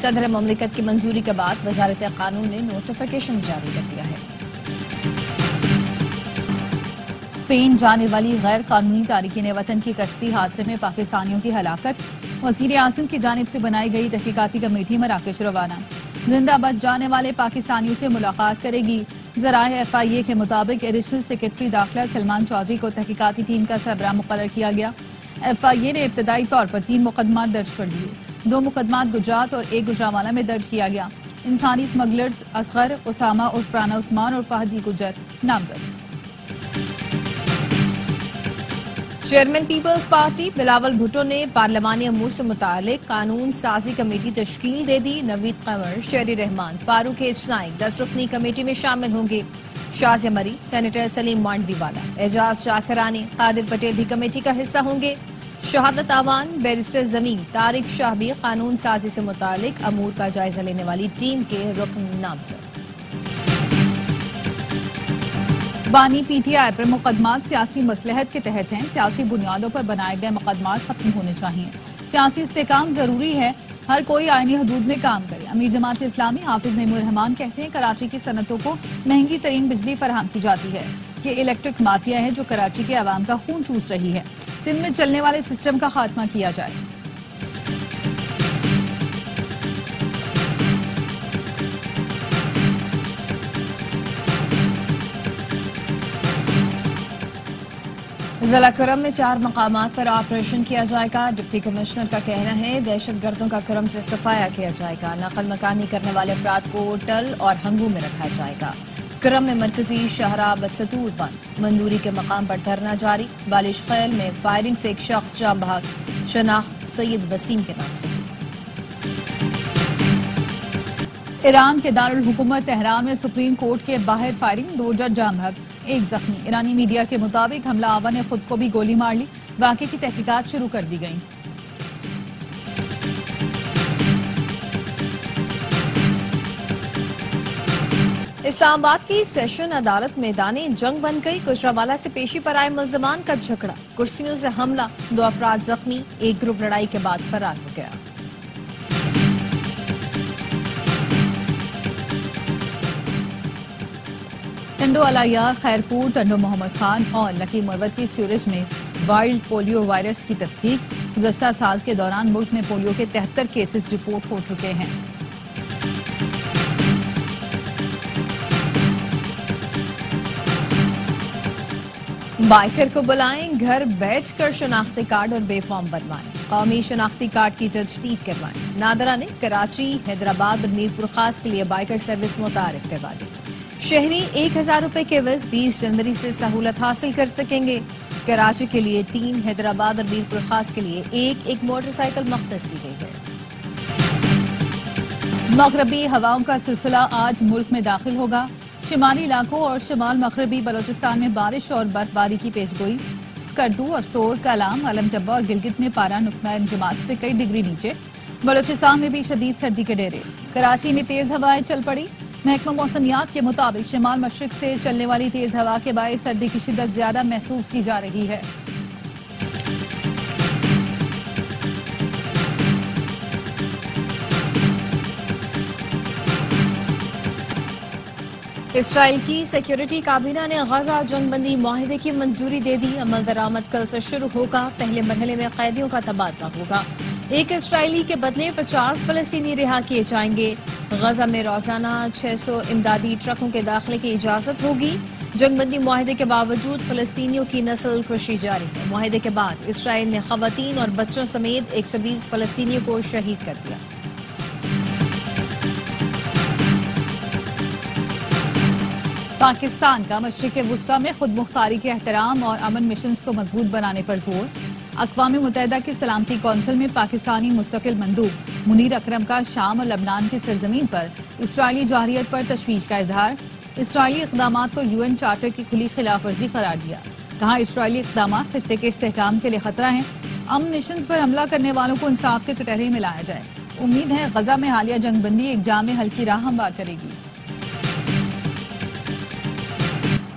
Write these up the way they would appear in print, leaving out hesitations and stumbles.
صدر مملکت کی منظوری کے بعد وزارت قانون نے نوٹیفیکیشن جاری کر دیا ہے۔ اسپین جانے والی غیر قانونی تارکین وطن کی کشتی حادثے میں پاکستانیوں کی ہلاکت، وزیر اعظم کی جانب سے بنائی گئی تحقیقاتی کمیٹی مراکش روانہ، زندہ بچ جانے والے پاکستانیوں سے ملاقات کرے گی۔ ذرائع FIA کے مطابق ایڈیشنل سیکرٹری داخلہ سلمان چودھری کو تحقیقاتی ٹیم کا سربراہ مقرر کیا گیا۔ FIA نے ابتدائی طور پر 3 مقدمات درج کر دیے، 2 مقدمات گجرات اور 1 گوجرانوالہ میں درج کیا گیا۔ انسانی اسمگلرز اصغر اسامہ عرف رانا عثمان اور فہدی گجر نامزد۔ چیئرمین پیپلز پارٹی بلاول بھٹو نے پارلیمانی امور سے متعلق قانون سازی کمیٹی تشکیل دے دی۔ نوید قمر، شیری رحمان، فاروق نائک 10 رکنی کمیٹی میں شامل ہوں گے۔ شازیہ مری، سینیٹر سلیم مانڈوی والا، اعجاز شاکرانی، قادر پٹیل بھی کمیٹی کا حصہ ہوں گے۔ شہادت آوان، بیرسٹر زمین، طارق شاہ بھی قانون سازی سے متعلق امور کا جائزہ لینے والی ٹیم کے رکن نامزد۔ بانی PTI پر مقدمات سیاسی مصلحت کے تحت ہیں، سیاسی بنیادوں پر بنائے گئے مقدمات ختم ہونے چاہیے، سیاسی استحکام ضروری ہے، ہر کوئی آئینی حدود میں کام کرے۔ امیر جماعت اسلامی حافظ نعیم الرحمان کہتے ہیں کراچی کی صنعتوں کو مہنگی ترین بجلی فراہم کی جاتی ہے، یہ الیکٹرک مافیا ہے جو کراچی کے عوام کا خون چوس رہی ہے، سندھ میں چلنے والے سسٹم کا خاتمہ کیا جائے۔ ضلع کرم میں 4 مقامات پر آپریشن کیا جائے گا۔ ڈپٹی کمشنر کا کہنا ہے دہشت گردوں کا کرم سے صفایا کیا جائے گا، نقل مکانی کرنے والے افراد کو ٹل اور ہنگو میں رکھا جائے گا۔ کرم میں مرکزی شاہراہ بدستور بند، مندوری کے مقام پر دھرنا جاری۔ بالش خیل میں فائرنگ سے ایک شخص جاں بحق، شناخت سید وسیم کے نام سے۔ ایران کے دارالحکومت تہران میں سپریم کورٹ کے باہر فائرنگ، 2 جج جاں بحق، 1 زخمی۔ ایرانی میڈیا کے مطابق حملہ آور نے خود کو بھی گولی مار لی، واقعے کی تحقیقات شروع کر دی گئیں۔ اسلام آباد کی سیشن عدالت میدان جنگ بن گئی، گجرانوالہ سے پیشی پر آئے ملزمان کا جھگڑا، کرسیوں سے حملہ، 2 افراد زخمی، ایک گروپ لڑائی کے بعد فرار ہو گیا۔ ٹنڈو علیار، خیرپور، ٹنڈو محمد خان اور لکی مروت کی سیورج میں وائلڈ پولیو وائرس کی تصدیق۔ گزشتہ سال کے دوران ملک میں پولیو کے 73 کیسز رپورٹ ہو چکے ہیں۔ بائیکر کو بلائیں، گھر بیٹھ کر شناختی کارڈ اور بے فارم بنوائیں، قومی شناختی کارڈ کی تجدید کروائیں۔ نادرا نے کراچی، حیدرآباد اور میرپور خاص کے لیے بائیکر سروس متعارف کروا دی۔ شہری 1000 روپے کے عوض 20 جنوری سے سہولت حاصل کر سکیں گے۔ کراچی کے لیے 3، حیدرآباد اور میرپور خاص کے لیے ایک موٹر سائیکل مختص کی گئی ہے۔ مغربی ہواؤں کا سلسلہ آج ملک میں داخل ہوگا، شمالی علاقوں اور شمال مغربی بلوچستان میں بارش اور برف باری کی پیشگوئی۔ اسکردو، استور، کلام، علم جبہ اور گلگت میں پارہ نقطہ انجماد سے کئی ڈگری نیچے۔ بلوچستان میں بھی شدید سردی کے ڈیرے، کراچی میں تیز ہوائیں چل پڑی۔ محکمہ موسمیات کے مطابق شمال مشرق سے چلنے والی تیز ہوا کے باعث سردی کی شدت زیادہ محسوس کی جا رہی ہے۔ اسرائیل کی سیکیورٹی کابینہ نے غزہ جنگ بندی معاہدے کی منظوری دے دی، عمل درآمد کل سے شروع ہوگا، پہلے مرحلے میں قیدیوں کا تبادلہ ہوگا، 1 اسرائیلی کے بدلے 50 فلسطینی رہا کیے جائیں گے، غزہ میں روزانہ 600 امدادی ٹرکوں کے داخلے کی اجازت ہوگی۔ جنگ بندی معاہدے کے باوجود فلسطینیوں کی نسل کشی جاری ہے، معاہدے کے بعد اسرائیل نے خواتین اور بچوں سمیت 120 فلسطینیوں کو شہید کر دیا۔ پاکستان کا مشرق وسطی میں خود مختاری کے احترام اور امن مشنز کو مضبوط بنانے پر زور۔ اقوام متحدہ کی سلامتی کونسل میں پاکستانی مستقل مندوب منیر اکرم کا شام اور لبنان کی سرزمین پر اسرائیلی جارحیت پر تشویش کا اظہار۔ اسرائیلی اقدامات کو UN چارٹر کی کھلی خلاف ورزی قرار دیا، کہا اسرائیلی اقدامات خطے کے استحکام کے لیے خطرہ ہیں، امن مشنز پر حملہ کرنے والوں کو انصاف کے کٹہرے میں لایا جائے۔ امید ہے غزہ میں حالیہ جنگ بندی ایک جامع حل کی راہ ہموار کرے گی۔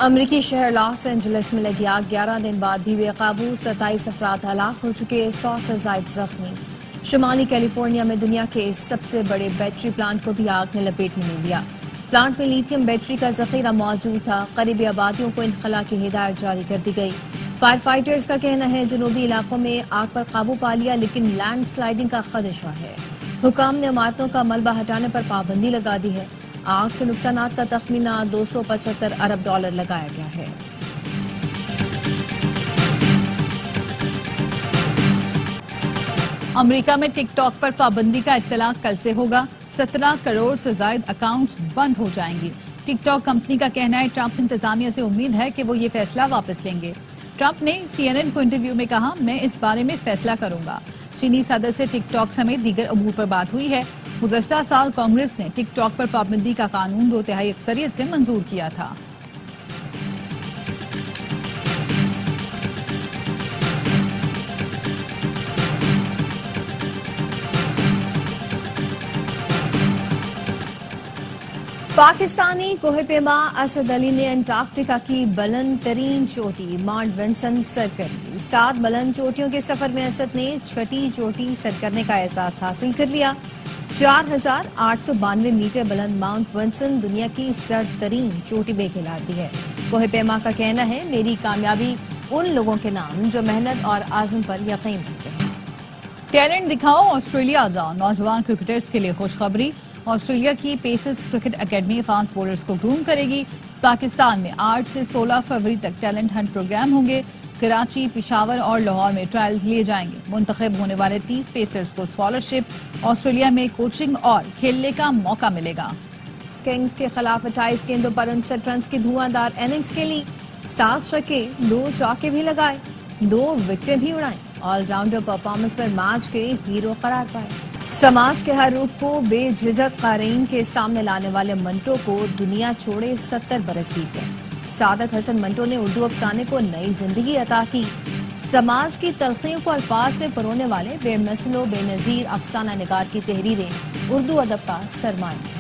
امریکی شہر لاس اینجلس میں لگی آگ 11 دن بعد بھی بے قابو، 27 افراد ہلاک ہو چکے، 100 سے زائد زخمی۔ شمالی کیلیفورنیا میں دنیا کے سب سے بڑے بیٹری پلانٹ کو بھی آگ نے لپیٹ میں لے لیا۔ پلانٹ میں لیتھیم بیٹری کا ذخیرہ موجود تھا۔ قریبی آبادیوں کو انخلا کی ہدایت جاری کر دی گئی۔ فائر فائٹرز کا کہنا ہے جنوبی علاقوں میں آگ پر قابو پا لیا، لیکن لینڈ سلائیڈنگ کا خدشہ ہے۔ حکام نے عمارتوں کا ملبہ ہٹانے پر پابندی لگا دی ہے۔ آگ سے نقصانات کا تخمینہ $275 ارب لگایا گیا ہے۔ امریکہ میں ٹک ٹاک پر پابندی کا اطلاق کل سے ہوگا۔ 17 کروڑ سے زائد اکاؤنٹس بند ہو جائیں گے۔ ٹک ٹاک کمپنی کا کہنا ہے ٹرمپ انتظامیہ سے امید ہے کہ وہ یہ فیصلہ واپس لیں گے۔ ٹرمپ نے CNN کو انٹرویو میں کہا، میں اس بارے میں فیصلہ کروں گا۔ چینی صدر سے ٹک ٹاک سمیت دیگر امور پر بات ہوئی ہے۔ گزشتہ سال کانگریس نے ٹک ٹاک پر پابندی کا قانون 2/3 اکثریت سے منظور کیا تھا۔ پاکستانی کوہ پیما اسد علی نے انٹارکٹیکا کی بلند ترین چوٹی ماؤنٹ ونسن سر کر لی۔ 7 بلند چوٹیوں کے سفر میں اسد نے 6ٹی چوٹی سر کرنے کا احساس حاصل کر لیا۔ 4892 میٹر بلند ماؤنٹ ونسن دنیا کی سرد ترین چوٹی بھی کہلاتی ہے۔ کوہ پیما کا کہنا ہے میری کامیابی ان لوگوں کے نام جو محنت اور عزم پر یقین رکھتے ہیں۔ ٹیلنٹ دکھاؤ، آسٹریلیا جاؤ۔ نوجوان کرکٹرز کے لیے خوشخبری۔ آسٹریلیا کی pieces cricket academy fast bowlers کو گروم کرے گی۔ پاکستان میں 8 سے 16 فروری تک ٹیلنٹ ہنٹ پروگرام ہوں گے۔ کراچی، پشاور اور لاہور میں ٹرائلز لیے جائیں گے۔ منتخب ہونے والے 30 پیسرز کو اسکالرشپ، آسٹریلیا میں کوچنگ اور کھیلنے کا موقع ملے گا۔ کنگز کے خلاف 28 گیندوں پر 59 رنز کی دھواں دار اننگز کھیلی۔ 7 چھکے، 2 چوکے بھی لگائے، 2 وکٹیں بھی اڑائیں۔ آل راؤنڈر پرفارمنس پر میچ کے ہیرو قرار پائے۔ سماج کے ہر روپ کو بے جھجک قارئین کے سامنے لانے والے منٹو کو دنیا چھوڑے 70 برس بیت گئے۔ سعادت حسن منٹو نے اردو افسانے کو نئی زندگی عطا کی۔ سماج کی تلخیوں کو الفاظ میں پرونے والے بے مثل و بے نظیر افسانہ نگار کی تحریریں اردو ادب کا سرمایہ۔